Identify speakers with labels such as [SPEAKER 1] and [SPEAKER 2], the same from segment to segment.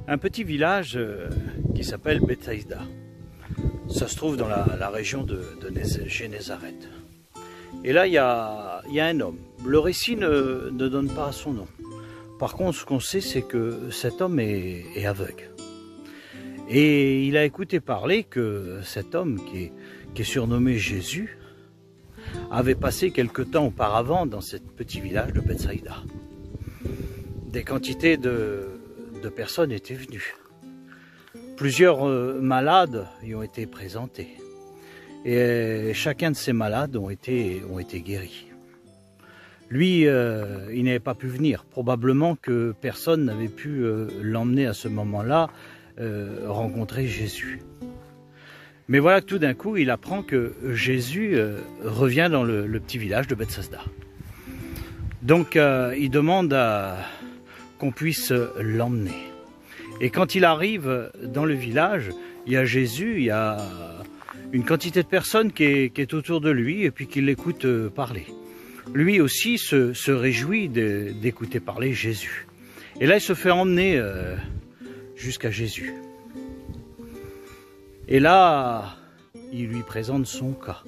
[SPEAKER 1] un petit village qui s'appelle Bethsaïda. Ça se trouve dans la région de Génézareth. Et là, il y a un homme. Le récit ne donne pas son nom. Par contre, ce qu'on sait, c'est que cet homme est aveugle. Et il a écouté parler que cet homme, qui est surnommé Jésus, avait passé quelque temps auparavant dans ce petit village de Bethsaïda. Des quantités de personnes étaient venues. Plusieurs malades y ont été présentés. Et chacun de ces malades ont été guéris. Lui, il n'avait pas pu venir. Probablement que personne n'avait pu l'emmener à ce moment-là rencontrer Jésus. Mais voilà que tout d'un coup, il apprend que Jésus revient dans le petit village de Bethsaïda. Donc, il demande qu'on puisse l'emmener. Et quand il arrive dans le village, il y a Jésus, il y a une quantité de personnes qui est autour de lui et puis qui l'écoutent parler. Lui aussi se réjouit d'écouter parler Jésus. Et là, il se fait emmener jusqu'à Jésus. Et là, il lui présente son cas,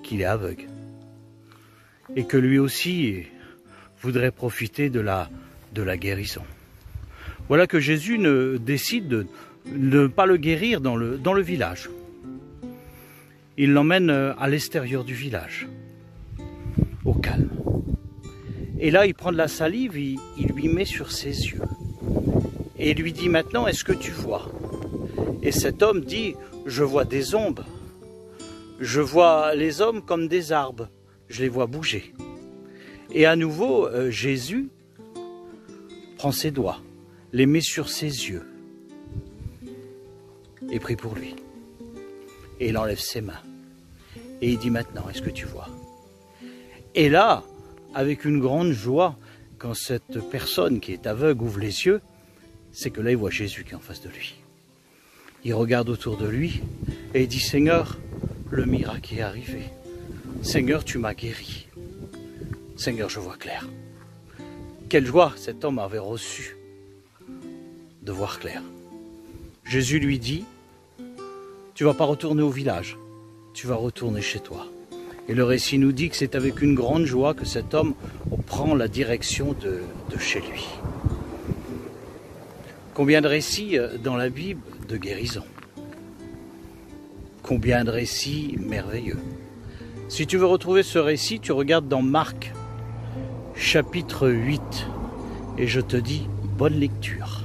[SPEAKER 1] qu'il est aveugle. Et que lui aussi voudrait profiter de la guérison. Voilà que Jésus décide de ne pas le guérir dans le village. Il l'emmène à l'extérieur du village, au calme. Et là, il prend de la salive, il lui met sur ses yeux. Et il lui dit maintenant, est-ce que tu vois? Et cet homme dit, je vois des ombres. Je vois les hommes comme des arbres. Je les vois bouger. Et à nouveau, Jésus prend ses doigts, les met sur ses yeux et prie pour lui. Et il enlève ses mains. Et il dit maintenant, est-ce que tu vois? Et là, avec une grande joie, quand cette personne qui est aveugle ouvre les yeux, c'est que là, il voit Jésus qui est en face de lui. Il regarde autour de lui et il dit, Seigneur, le miracle est arrivé. Seigneur, tu m'as guéri. Seigneur, je vois clair. Quelle joie cet homme avait reçu de voir clair. Jésus lui dit, tu ne vas pas retourner au village, tu vas retourner chez toi. Et le récit nous dit que c'est avec une grande joie que cet homme prend la direction de chez lui. Combien de récits dans la Bible de guérison? Combien de récits merveilleux? Si tu veux retrouver ce récit, tu regardes dans Marc, chapitre 8. Et je te dis, bonne lecture.